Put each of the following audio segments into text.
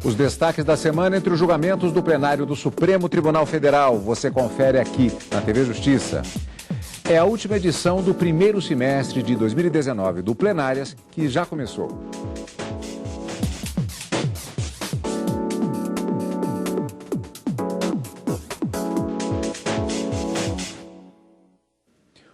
Os destaques da semana entre os julgamentos do plenário do Supremo Tribunal Federal. Você confere aqui na TV Justiça. É a última edição do primeiro semestre de 2019 do Plenárias, que já começou.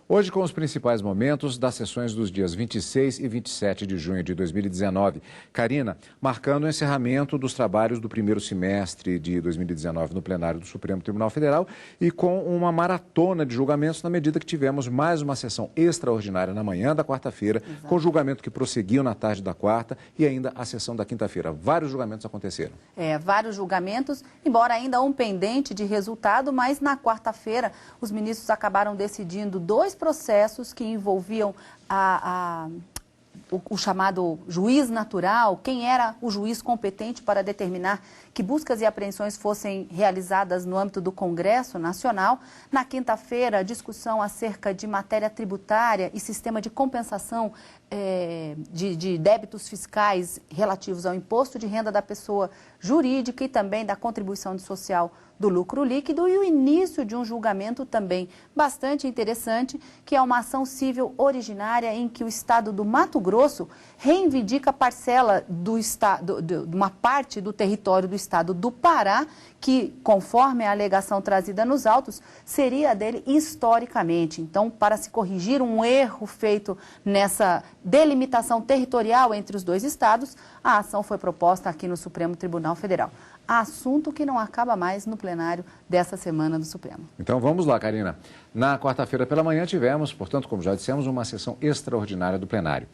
Hoje com os principais momentos das sessões dos dias 26 e 27 de junho de 2019. Karina, marcando o encerramento dos trabalhos do primeiro semestre de 2019 no plenário do Supremo Tribunal Federal e com uma maratona de julgamentos na medida que tivemos mais uma sessão extraordinária na manhã da quarta-feira, com julgamento que prosseguiu na tarde da quarta e ainda a sessão da quinta-feira. Vários julgamentos aconteceram. Vários julgamentos, embora ainda um pendente de resultado, mas na quarta-feira os ministros acabaram decidindo dois processos que envolviam o chamado juiz natural, quem era o juiz competente para determinar que buscas e apreensões fossem realizadas no âmbito do Congresso Nacional. Na quinta-feira, discussão acerca de matéria tributária e sistema de compensação de débitos fiscais relativos ao imposto de renda da pessoa jurídica e também da contribuição social do lucro líquido, e o início de um julgamento também bastante interessante, que é uma ação civil originária em que o Estado do Mato Grosso reivindica parcela de uma parte do território do Estado do Pará, que, conforme a alegação trazida nos autos, seria dele historicamente. Então, para se corrigir um erro feito nessa delimitação territorial entre os dois estados, a ação foi proposta aqui no Supremo Tribunal Federal. Assunto que não acaba mais no plenário dessa semana do Supremo. Então vamos lá, Karina. Na quarta-feira pela manhã tivemos, portanto, como já dissemos, uma sessão extraordinária do plenário.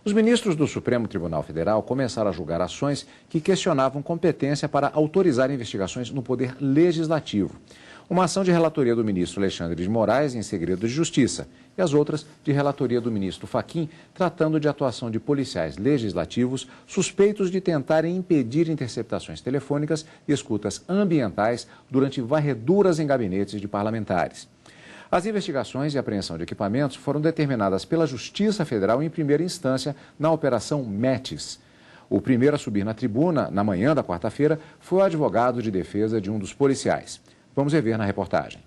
Os ministros do Supremo Tribunal Federal começaram a julgar ações que questionavam competência para autorizar investigações no Poder Legislativo. Uma ação de relatoria do ministro Alexandre de Moraes em segredo de justiça e as outras de relatoria do ministro Fachin, tratando de atuação de policiais legislativos suspeitos de tentarem impedir interceptações telefônicas e escutas ambientais durante varreduras em gabinetes de parlamentares. As investigações e apreensão de equipamentos foram determinadas pela Justiça Federal em primeira instância na Operação Metis. O primeiro a subir na tribuna, na manhã da quarta-feira, foi o advogado de defesa de um dos policiais. Vamos rever na reportagem.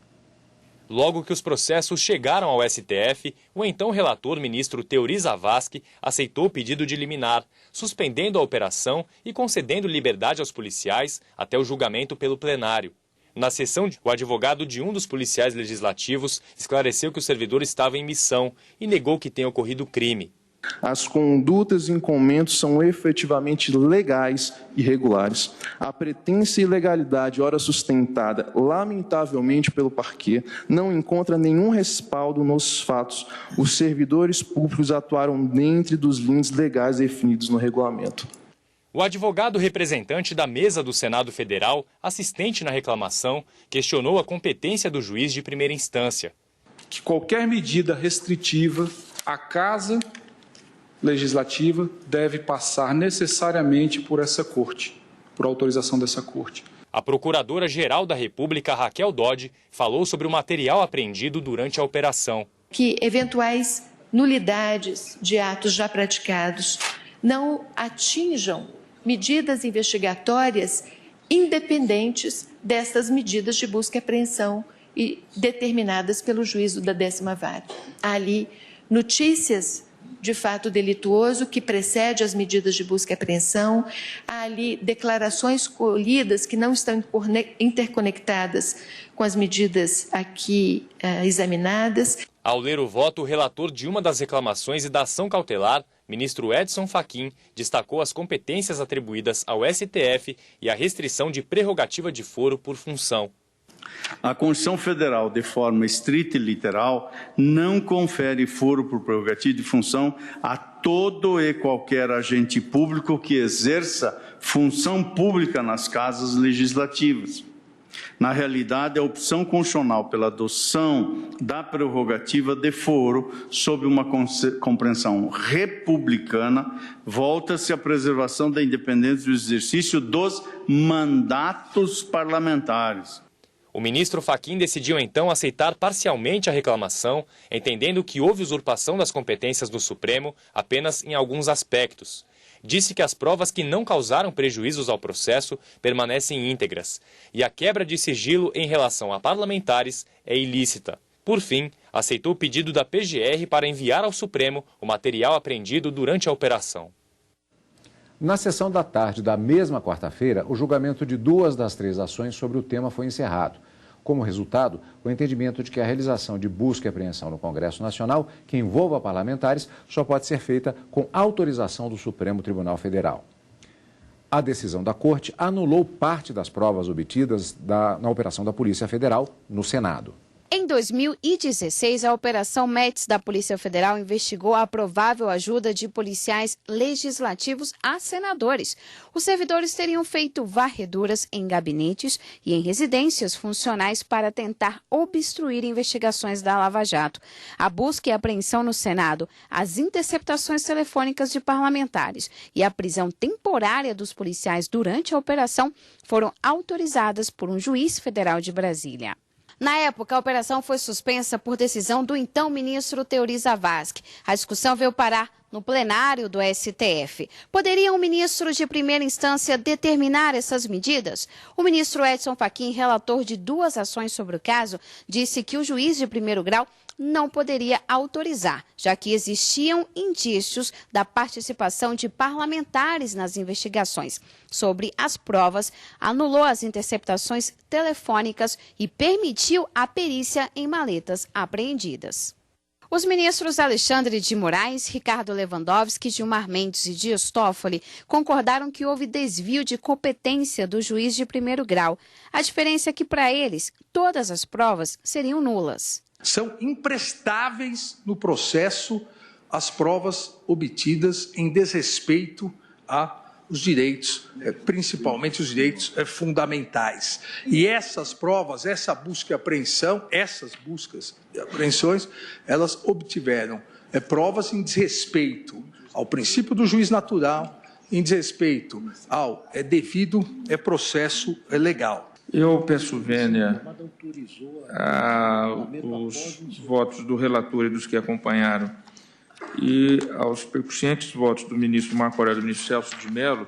Logo que os processos chegaram ao STF, o então relator ministro Teori Zavascki aceitou o pedido de liminar, suspendendo a operação e concedendo liberdade aos policiais até o julgamento pelo plenário. Na sessão, o advogado de um dos policiais legislativos esclareceu que o servidor estava em missão e negou que tenha ocorrido crime. As condutas em comentos são efetivamente legais e regulares. A pretensa ilegalidade, ora sustentada, lamentavelmente pelo parquê, não encontra nenhum respaldo nos fatos. Os servidores públicos atuaram dentro dos limites legais definidos no regulamento. O advogado representante da mesa do Senado Federal, assistente na reclamação, questionou a competência do juiz de primeira instância. Que qualquer medida restritiva à Casa Legislativa deve passar necessariamente por essa Corte, por autorização dessa Corte. A Procuradora-Geral da República, Raquel Dodge, falou sobre o material apreendido durante a operação. Que eventuais nulidades de atos já praticados não atinjam medidas investigatórias independentes destas medidas de busca e apreensão e determinadas pelo juízo da 10ª Vara. Há ali notícias de fato delituoso que precede as medidas de busca e apreensão, há ali declarações colhidas que não estão interconectadas com as medidas aqui examinadas. Ao ler o voto, o relator de uma das reclamações e da ação cautelar, ministro Edson Fachin, destacou as competências atribuídas ao STF e a restrição de prerrogativa de foro por função. A Constituição Federal, de forma estrita e literal, não confere foro por prerrogativa de função a todo e qualquer agente público que exerça função pública nas casas legislativas. Na realidade, a opção constitucional pela adoção da prerrogativa de foro, sob uma compreensão republicana, volta-se à preservação da independência do exercício dos mandatos parlamentares. O ministro Fachin decidiu então aceitar parcialmente a reclamação, entendendo que houve usurpação das competências do Supremo apenas em alguns aspectos. disse que as provas que não causaram prejuízos ao processo permanecem íntegras e a quebra de sigilo em relação a parlamentares é ilícita. Por fim, aceitou o pedido da PGR para enviar ao Supremo o material apreendido durante a operação. Na sessão da tarde da mesma quarta-feira, o julgamento de 2 das 3 ações sobre o tema foi encerrado. Como resultado, o entendimento de que a realização de busca e apreensão no Congresso Nacional, que envolva parlamentares, só pode ser feita com autorização do Supremo Tribunal Federal. A decisão da Corte anulou parte das provas obtidas na operação da Polícia Federal no Senado. Em 2016, a Operação METS da Polícia Federal investigou a provável ajuda de policiais legislativos a senadores. Os servidores teriam feito varreduras em gabinetes e em residências funcionais para tentar obstruir investigações da Lava Jato. A busca e apreensão no Senado, as interceptações telefônicas de parlamentares e a prisão temporária dos policiais durante a operação foram autorizadas por um juiz federal de Brasília. Na época, a operação foi suspensa por decisão do então ministro Teori Zavascki. A discussão veio parar no plenário do STF. Poderia um ministro de primeira instância determinar essas medidas? O ministro Edson Fachin, relator de 2 ações sobre o caso, disse que o juiz de primeiro grau não poderia autorizar, já que existiam indícios da participação de parlamentares nas investigações. Sobre as provas, anulou as interceptações telefônicas e permitiu a perícia em maletas apreendidas. Os ministros Alexandre de Moraes, Ricardo Lewandowski, Gilmar Mendes e Dias Toffoli concordaram que houve desvio de competência do juiz de primeiro grau. A diferença é que, para eles, todas as provas seriam nulas. São imprestáveis no processo as provas obtidas em desrespeito aos direitos, principalmente os direitos fundamentais. E essas provas, essa busca e apreensão, essas buscas e apreensões, elas obtiveram provas em desrespeito ao princípio do juiz natural, em desrespeito ao devido processo legal. Eu peço vênia aos votos do relator e dos que acompanharam e aos percussientes votos do ministro Marco Aurélio e do ministro Celso de Mello,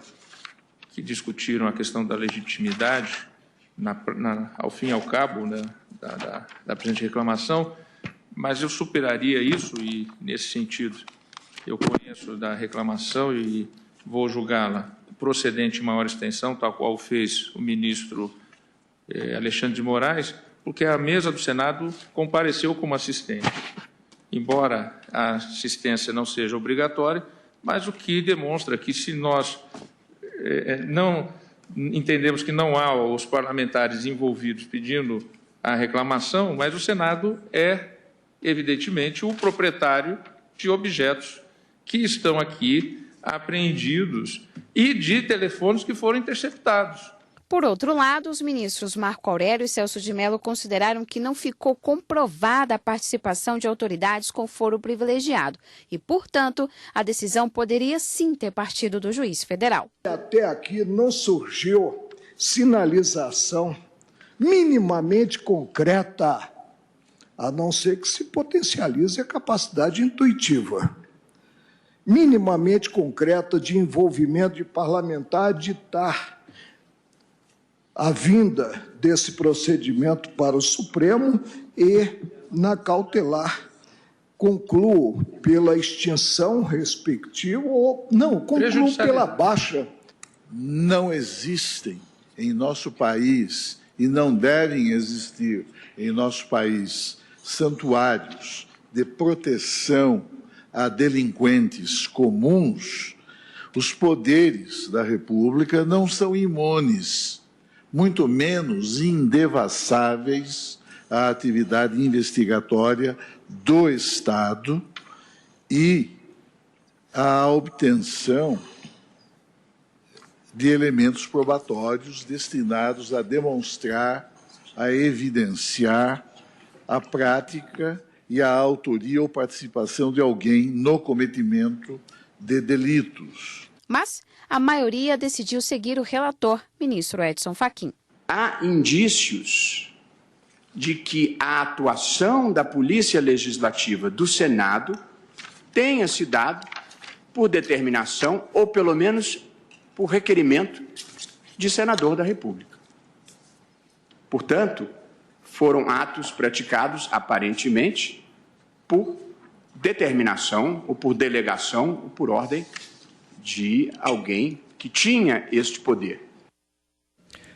que discutiram a questão da legitimidade, ao fim e ao cabo, né, da presente reclamação, mas eu superaria isso e, nesse sentido, eu conheço da reclamação e vou julgá-la procedente em maior extensão, tal qual fez o ministro Alexandre de Moraes, porque a mesa do Senado compareceu como assistente. Embora a assistência não seja obrigatória, mas o que demonstra que se nós não entendemos que não há os parlamentares envolvidos pedindo a reclamação, mas o Senado é, evidentemente, o proprietário de objetos que estão aqui apreendidos e de telefones que foram interceptados. Por outro lado, os ministros Marco Aurélio e Celso de Mello consideraram que não ficou comprovada a participação de autoridades com foro privilegiado e, portanto, a decisão poderia sim ter partido do juiz federal. Até aqui não surgiu sinalização minimamente concreta, a não ser que se potencialize a capacidade intuitiva, minimamente concreta de envolvimento de parlamentar de ditar a vinda desse procedimento para o Supremo e, na cautelar, concluo pela extinção respectiva ou, não, concluo pela baixa. Não existem em nosso país e não devem existir em nosso país santuários de proteção a delinquentes comuns. Os poderes da República não são imunes, muito menos indevassáveis à atividade investigatória do Estado e à obtenção de elementos probatórios destinados a demonstrar, a evidenciar a prática e a autoria ou participação de alguém no cometimento de delitos. Mas a maioria decidiu seguir o relator, ministro Edson Fachin. Há indícios de que a atuação da Polícia Legislativa do Senado tenha se dado por determinação ou, pelo menos, por requerimento de senador da República. Portanto, foram atos praticados, aparentemente, por determinação ou por delegação ou por ordem de alguém que tinha este poder.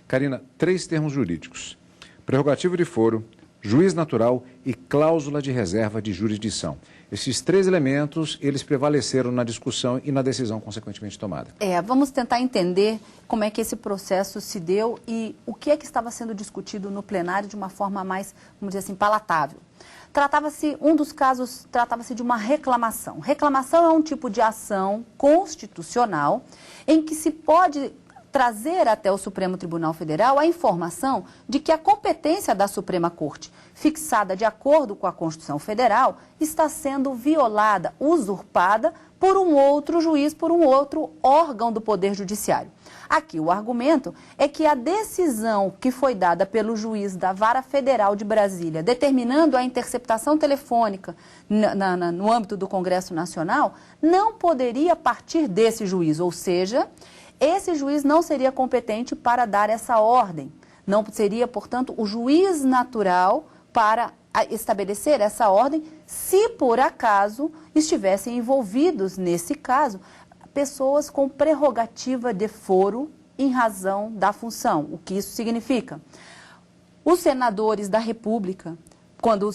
Karina, 3 termos jurídicos: prerrogativa de foro, juiz natural e cláusula de reserva de jurisdição. Esses 3 elementos, eles prevaleceram na discussão e na decisão consequentemente tomada. Vamos tentar entender como é que esse processo se deu e o que é que estava sendo discutido no plenário de uma forma mais, vamos dizer assim, palatável. Um dos casos tratava-se de uma reclamação. Reclamação é um tipo de ação constitucional em que se pode trazer até o Supremo Tribunal Federal a informação de que a competência da Suprema Corte, fixada de acordo com a Constituição Federal, está sendo violada, usurpada por um outro juiz, por um outro órgão do Poder Judiciário. Aqui o argumento é que a decisão que foi dada pelo juiz da Vara Federal de Brasília, determinando a interceptação telefônica no âmbito do Congresso Nacional, não poderia partir desse juiz, ou seja, esse juiz não seria competente para dar essa ordem. Não seria, portanto, o juiz natural para estabelecer essa ordem se, por acaso, estivessem envolvidos, nesse caso, pessoas com prerrogativa de foro em razão da função. O que isso significa? Os senadores da República, quando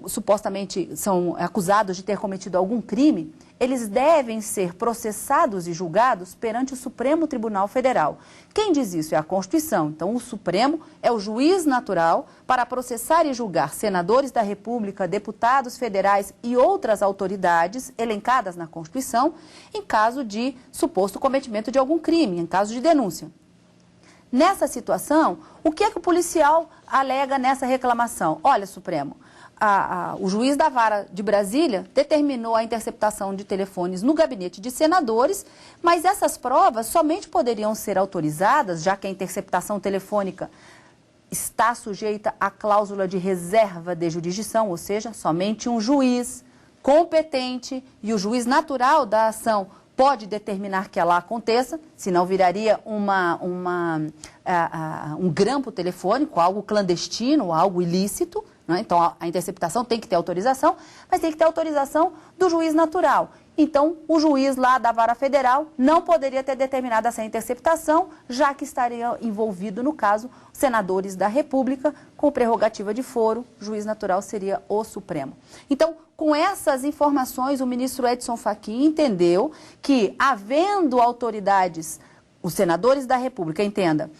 supostamente são acusados de ter cometido algum crime, eles devem ser processados e julgados perante o Supremo Tribunal Federal. Quem diz isso é a Constituição. Então, o Supremo é o juiz natural para processar e julgar senadores da República, deputados federais e outras autoridades elencadas na Constituição em caso de suposto cometimento de algum crime, em caso de denúncia. Nessa situação, o que é que o policial alega nessa reclamação? Olha, Supremo, o juiz da Vara de Brasília determinou a interceptação de telefones no gabinete de senadores, mas essas provas somente poderiam ser autorizadas, já que a interceptação telefônica está sujeita à cláusula de reserva de jurisdição, ou seja, somente um juiz competente e o juiz natural da ação pode determinar que ela aconteça, senão viraria um grampo telefônico, algo clandestino, algo ilícito. Né? Então, a interceptação tem que ter autorização, mas tem que ter autorização do juiz natural. Então, o juiz lá da Vara Federal não poderia ter determinado essa interceptação, já que estaria envolvido, no caso, senadores da República, com prerrogativa de foro, juiz natural seria o Supremo. Então, com essas informações, o ministro Edson Fachin entendeu que, havendo autoridades, os senadores da República, entenda,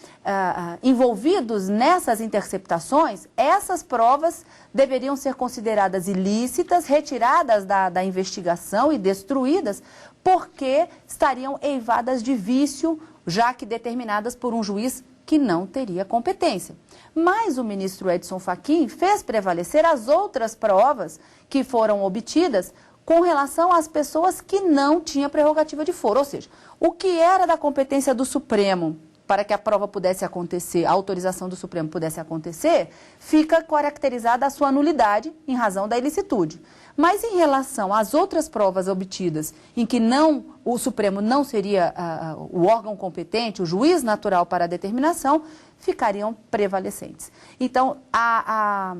envolvidos nessas interceptações, essas provas deveriam ser consideradas ilícitas, retiradas da investigação e destruídas, porque estariam eivadas de vício, já que determinadas por um juiz que não teria competência. Mas o ministro Edson Fachin fez prevalecer as outras provas que foram obtidas com relação às pessoas que não tinham prerrogativa de foro. Ou seja, o que era da competência do Supremo para que a prova pudesse acontecer, a autorização do Supremo pudesse acontecer, fica caracterizada a sua nulidade em razão da ilicitude. Mas em relação às outras provas obtidas, em que o Supremo não seria o órgão competente, o juiz natural para a determinação, ficariam prevalecentes. Então, a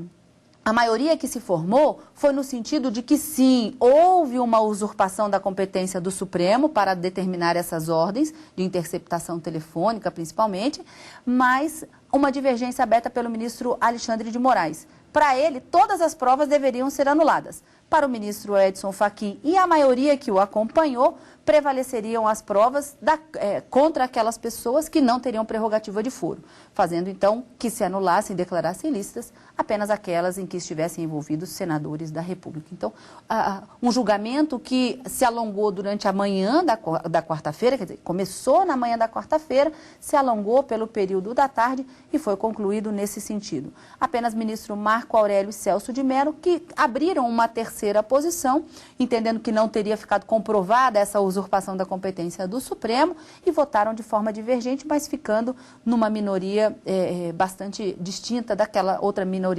maioria que se formou foi no sentido de que, sim, houve uma usurpação da competência do Supremo para determinar essas ordens de interceptação telefônica, principalmente, mas uma divergência aberta pelo ministro Alexandre de Moraes. Para ele, todas as provas deveriam ser anuladas. Para o ministro Edson Fachin e a maioria que o acompanhou, prevaleceriam as provas contra aquelas pessoas que não teriam prerrogativa de foro, fazendo então que se anulassem e declarassem ilícitas apenas aquelas em que estivessem envolvidos senadores da República. Então, um julgamento que se alongou durante a manhã da quarta-feira, quer dizer, começou na manhã da quarta-feira, se alongou pelo período da tarde e foi concluído nesse sentido. Apenas ministro Marco Aurélio e Celso de Mello, que abriram uma terceira posição, entendendo que não teria ficado comprovada essa usurpação da competência do Supremo, e votaram de forma divergente, mas ficando numa minoria bastante distinta daquela outra minoria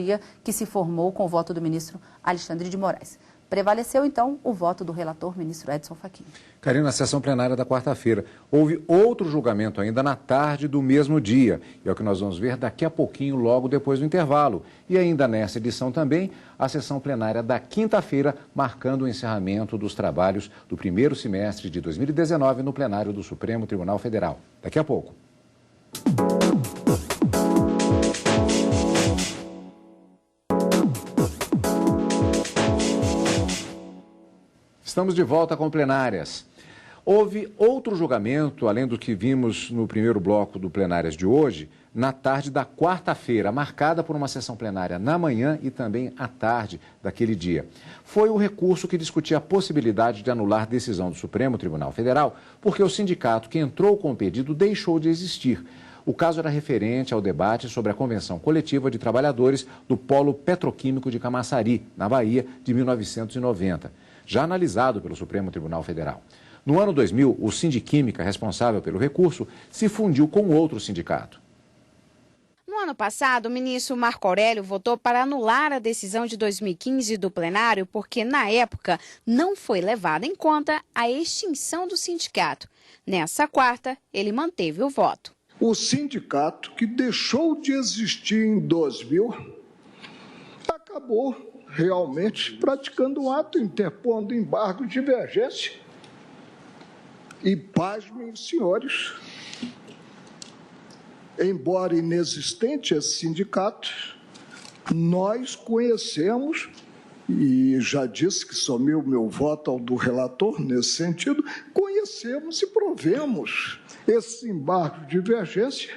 que se formou com o voto do ministro Alexandre de Moraes. Prevaleceu, então, o voto do relator, ministro Edson Fachin. Karina, na sessão plenária da quarta-feira, houve outro julgamento ainda na tarde do mesmo dia. E é o que nós vamos ver daqui a pouquinho, logo depois do intervalo. E ainda nessa edição também, a sessão plenária da quinta-feira, marcando o encerramento dos trabalhos do primeiro semestre de 2019 no plenário do Supremo Tribunal Federal. Daqui a pouco. Estamos de volta com plenárias. Houve outro julgamento, além do que vimos no primeiro bloco do plenárias de hoje, na tarde da quarta-feira, marcada por uma sessão plenária na manhã e também à tarde daquele dia. Foi o recurso que discutia a possibilidade de anular decisão do Supremo Tribunal Federal, porque o sindicato que entrou com o pedido deixou de existir. O caso era referente ao debate sobre a Convenção Coletiva de Trabalhadores do Polo Petroquímico de Camaçari, na Bahia, de 1990, já analisado pelo Supremo Tribunal Federal. No ano 2000, o Sindiquímica, responsável pelo recurso, se fundiu com outro sindicato. No ano passado, o ministro Marco Aurélio votou para anular a decisão de 2015 do plenário porque, na época, não foi levada em conta a extinção do sindicato. Nessa quarta, ele manteve o voto. O sindicato, que deixou de existir em 2000, acabou realmente praticando um ato interpondo embargo de divergência. E pasmem, senhores, embora inexistente esse sindicato, nós conhecemos, e já disse que somei o meu voto ao do relator nesse sentido, conhecemos e provemos esse embargo de divergência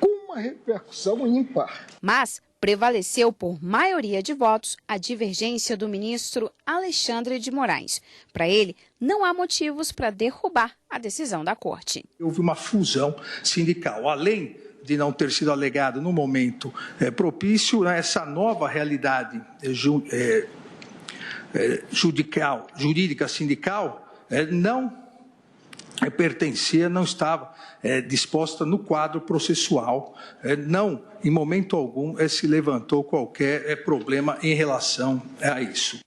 com uma repercussão ímpar. Mas prevaleceu por maioria de votos a divergência do ministro Alexandre de Moraes. Para ele, não há motivos para derrubar a decisão da Corte. Houve uma fusão sindical, além de não ter sido alegado no momento propício, essa nova realidade jurídica sindical não pertencia, não estava disposta no quadro processual, não, em momento algum, se levantou qualquer problema em relação a isso.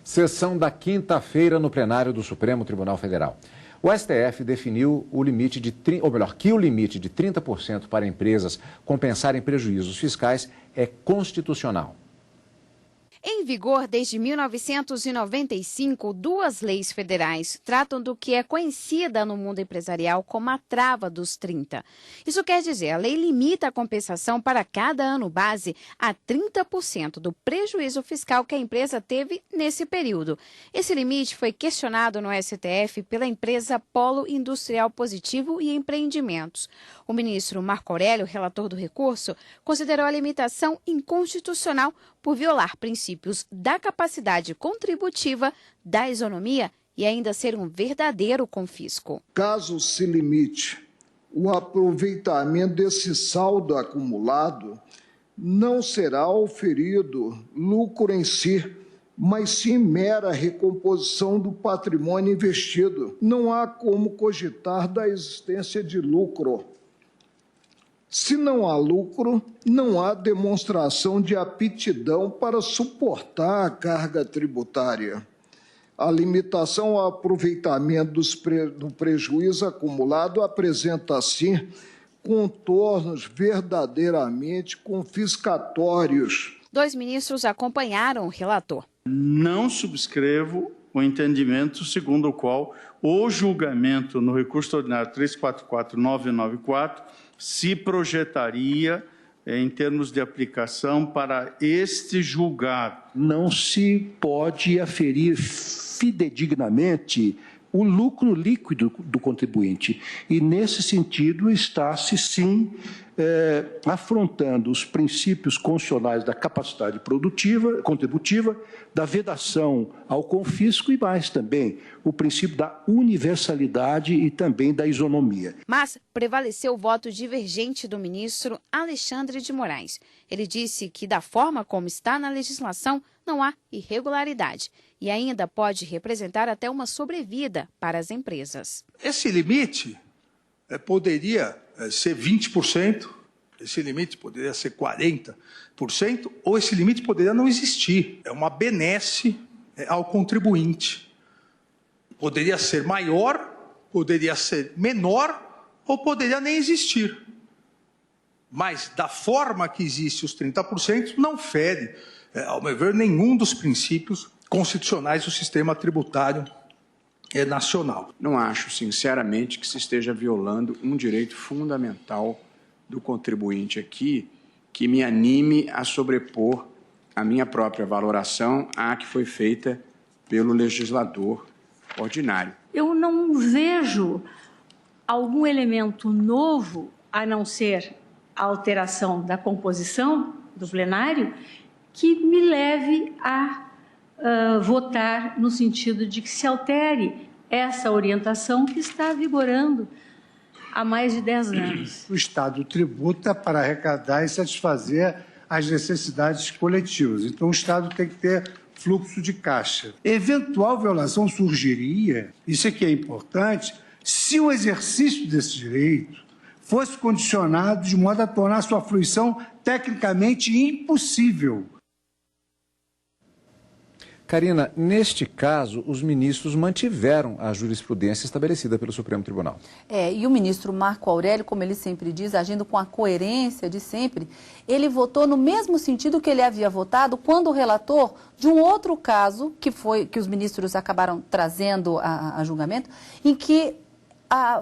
Sessão da quinta-feira no plenário do Supremo Tribunal Federal. O STF definiu o limite de, que o limite de 30% para empresas compensarem prejuízos fiscais é constitucional. Em vigor desde 1995, duas leis federais tratam do que é conhecida no mundo empresarial como a trava dos 30. Isso quer dizer, a lei limita a compensação para cada ano base a 30% do prejuízo fiscal que a empresa teve nesse período. Esse limite foi questionado no STF pela empresa Polo Industrial Positivo e Empreendimentos. O ministro Marco Aurélio, relator do recurso, considerou a limitação inconstitucional por violar princípios da capacidade contributiva, da isonomia e ainda ser um verdadeiro confisco. Caso se limite o aproveitamento desse saldo acumulado, não será oferido lucro em si, mas sim mera recomposição do patrimônio investido. Não há como cogitar da existência de lucro. Se não há lucro, não há demonstração de aptidão para suportar a carga tributária. A limitação ao aproveitamento do prejuízo acumulado apresenta, assim, contornos verdadeiramente confiscatórios. Dois ministros acompanharam o relator. Não subscrevo o entendimento segundo o qual o julgamento no recurso ordinário 344-994 se projetaria em termos de aplicação para este julgado. Não se pode aferir fidedignamente o lucro líquido do contribuinte. E, nesse sentido, está-se, sim, afrontando os princípios constitucionais da capacidade contributiva, da vedação ao confisco e mais também o princípio da universalidade e também da isonomia. Mas prevaleceu o voto divergente do ministro Alexandre de Moraes. Ele disse que, da forma como está na legislação, não há irregularidade e ainda pode representar até uma sobrevida para as empresas. Esse limite poderia ser 20%, esse limite poderia ser 40%, ou esse limite poderia não existir. É uma benesse ao contribuinte. Poderia ser maior, poderia ser menor ou poderia nem existir. Mas, da forma que existe os 30%, não fere, ao meu ver, nenhum dos princípios constitucionais do sistema tributário nacional. Não acho, sinceramente, que se esteja violando um direito fundamental do contribuinte aqui, que me anime a sobrepor a minha própria valoração à que foi feita pelo legislador ordinário. Eu não vejo algum elemento novo, a não ser a alteração da composição do plenário, que me leve a votar no sentido de que se altere essa orientação que está vigorando há mais de 10 anos. O Estado tributa para arrecadar e satisfazer as necessidades coletivas. Então, o Estado tem que ter fluxo de caixa. Eventual violação surgiria, isso aqui é importante, se o exercício desse direito fosse condicionado de modo a tornar sua fruição tecnicamente impossível. Karina, neste caso, os ministros mantiveram a jurisprudência estabelecida pelo Supremo Tribunal. E o ministro Marco Aurélio, como ele sempre diz, agindo com a coerência de sempre, ele votou no mesmo sentido que ele havia votado quando o relator de um outro caso, que os ministros acabaram trazendo a julgamento, em que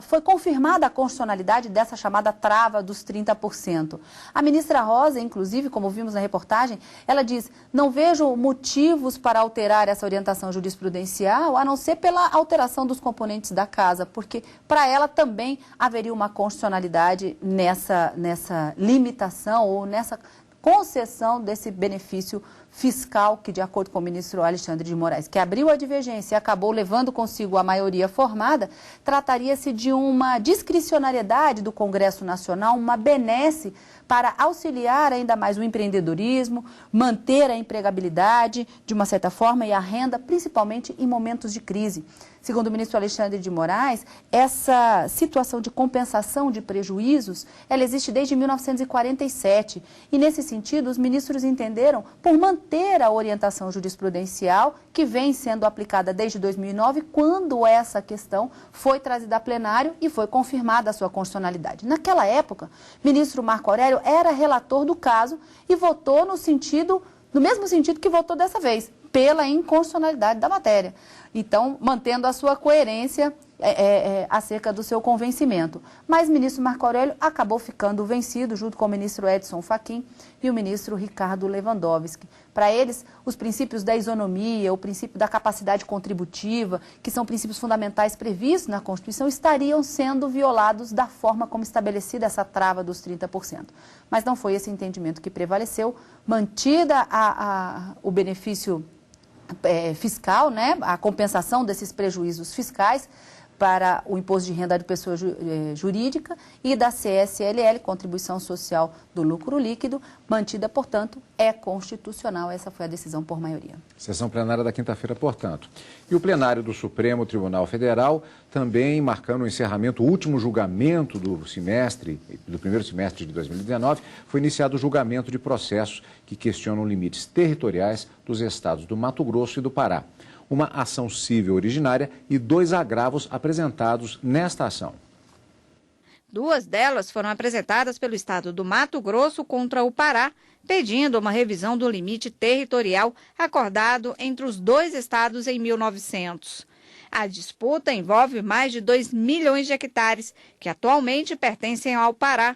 foi confirmada a constitucionalidade dessa chamada trava dos 30%. A ministra Rosa, inclusive, como vimos na reportagem, ela diz: não vejo motivos para alterar essa orientação jurisprudencial, a não ser pela alteração dos componentes da casa, porque para ela também haveria uma constitucionalidade nessa limitação ou nessa concessão desse benefício fiscal que, de acordo com o ministro Alexandre de Moraes, que abriu a divergência e acabou levando consigo a maioria formada, trataria-se de uma discricionariedade do Congresso Nacional, uma benesse para auxiliar ainda mais o empreendedorismo, manter a empregabilidade, de uma certa forma, e a renda, principalmente em momentos de crise. Segundo o ministro Alexandre de Moraes, essa situação de compensação de prejuízos, ela existe desde 1947. E, nesse sentido, os ministros entenderam por manter a orientação jurisprudencial que vem sendo aplicada desde 2009, quando essa questão foi trazida a plenário e foi confirmada a sua constitucionalidade. Naquela época, o ministro Marco Aurélio era relator do caso e votou no mesmo sentido que votou dessa vez, pela inconstitucionalidade da matéria. Então, mantendo a sua coerência acerca do seu convencimento. Mas o ministro Marco Aurélio acabou ficando vencido, junto com o ministro Edson Fachin e o ministro Ricardo Lewandowski. Para eles, os princípios da isonomia, o princípio da capacidade contributiva, que são princípios fundamentais previstos na Constituição, estariam sendo violados da forma como estabelecida essa trava dos 30%. Mas não foi esse entendimento que prevaleceu, mantida o benefício fiscal, né, a compensação desses prejuízos fiscais para o imposto de renda de pessoa jurídica e da CSLL, Contribuição Social do Lucro Líquido, mantida, portanto, é constitucional. Essa foi a decisão por maioria. Sessão plenária da quinta-feira, portanto. E o plenário do Supremo Tribunal Federal, também marcando o encerramento, o último julgamento do primeiro semestre de 2019, foi iniciado o julgamento de processos que questionam limites territoriais dos estados do Mato Grosso e do Pará. Uma ação civil originária e 2 agravos apresentados nesta ação. 2 delas foram apresentadas pelo estado do Mato Grosso contra o Pará, pedindo uma revisão do limite territorial acordado entre os 2 estados em 1900. A disputa envolve mais de 2 milhões de hectares, que atualmente pertencem ao Pará.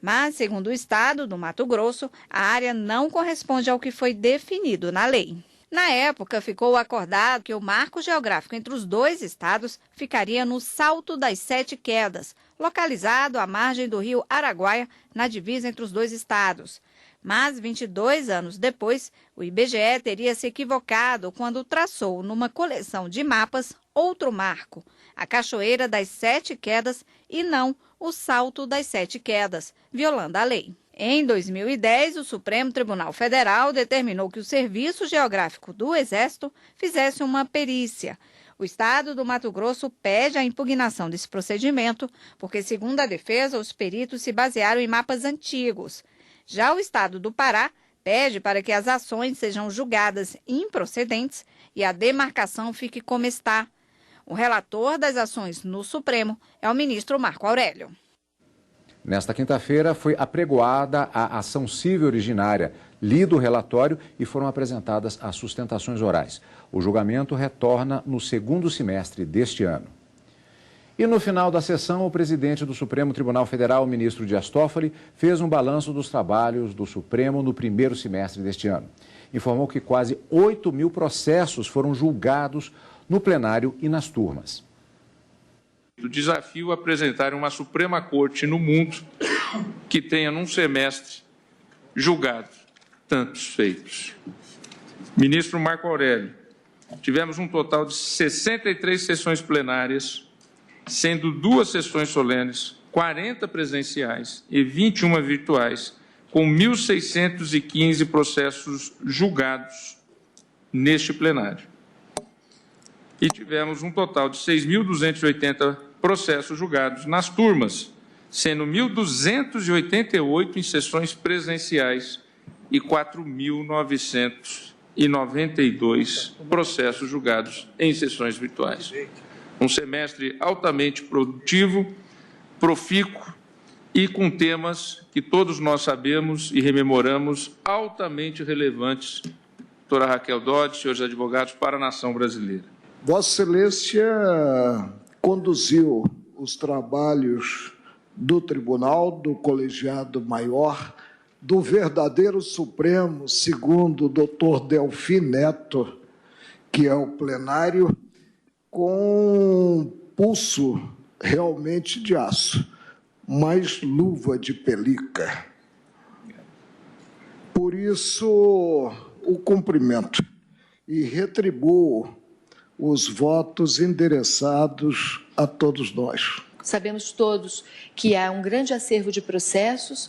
Mas, segundo o estado do Mato Grosso, a área não corresponde ao que foi definido na lei. Na época, ficou acordado que o marco geográfico entre os 2 estados ficaria no Salto das 7 Quedas, localizado à margem do rio Araguaia, na divisa entre os 2 estados. Mas, 22 anos depois, o IBGE teria se equivocado quando traçou numa coleção de mapas outro marco, a Cachoeira das 7 Quedas e não o Salto das 7 Quedas, violando a lei. Em 2010, o Supremo Tribunal Federal determinou que o Serviço Geográfico do Exército fizesse uma perícia. O estado do Mato Grosso pede a impugnação desse procedimento, porque, segundo a defesa, os peritos se basearam em mapas antigos. Já o estado do Pará pede para que as ações sejam julgadas improcedentes e a demarcação fique como está. O relator das ações no Supremo é o ministro Marco Aurélio. Nesta quinta-feira foi apregoada a ação civil originária, lido o relatório e foram apresentadas as sustentações orais. O julgamento retorna no segundo semestre deste ano. E no final da sessão, o presidente do Supremo Tribunal Federal, o ministro Dias Toffoli, fez um balanço dos trabalhos do Supremo no primeiro semestre deste ano. Informou que quase 8.000 processos foram julgados no plenário e nas turmas. O desafio é apresentar uma Suprema Corte no mundo que tenha, num semestre, julgado tantos feitos. Ministro Marco Aurélio, tivemos um total de 63 sessões plenárias, sendo 2 sessões solenes, 40 presenciais e 21 virtuais, com 1.615 processos julgados neste plenário. E tivemos um total de 6.280 processos julgados nas turmas, sendo 1.288 em sessões presenciais e 4.992 processos julgados em sessões virtuais. Um semestre altamente produtivo, profícuo e com temas que todos nós sabemos e rememoramos altamente relevantes, doutora Raquel Dodge, senhores advogados, para a nação brasileira. Vossa Excelência conduziu os trabalhos do Tribunal, do Colegiado Maior, do verdadeiro Supremo, segundo o doutor Delfim Neto, que é o plenário, com pulso realmente de aço, mas luva de pelica. Por isso, o cumprimento e retribuo os votos endereçados a todos nós. Sabemos todos que há um grande acervo de processos,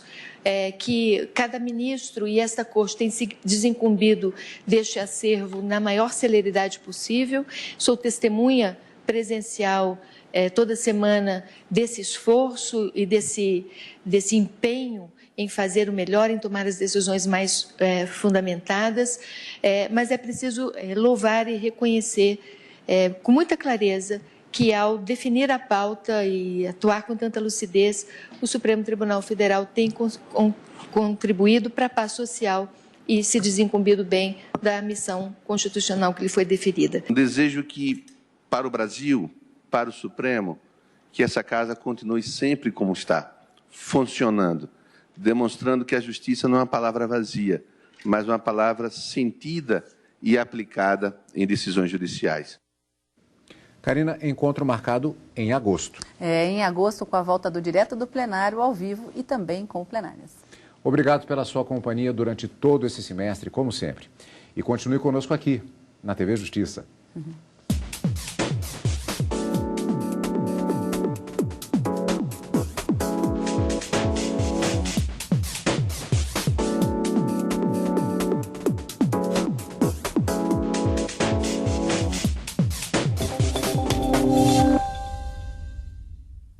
que cada ministro e esta Corte tem se desincumbido deste acervo na maior celeridade possível. Sou testemunha presencial toda semana desse esforço e desse empenho em fazer o melhor, em tomar as decisões mais fundamentadas, mas é preciso louvar e reconhecer com muita clareza que, ao definir a pauta e atuar com tanta lucidez, o Supremo Tribunal Federal tem contribuído para a paz social e se desincumbido bem da missão constitucional que lhe foi deferida. Desejo que, para o Brasil, para o Supremo, que essa casa continue sempre como está, funcionando, demonstrando que a justiça não é uma palavra vazia, mas uma palavra sentida e aplicada em decisões judiciais. Karina, encontro marcado em agosto. Em agosto, com a volta do Direto do Plenário ao vivo e também com o Plenárias. Obrigado pela sua companhia durante todo esse semestre, como sempre. E continue conosco aqui, na TV Justiça.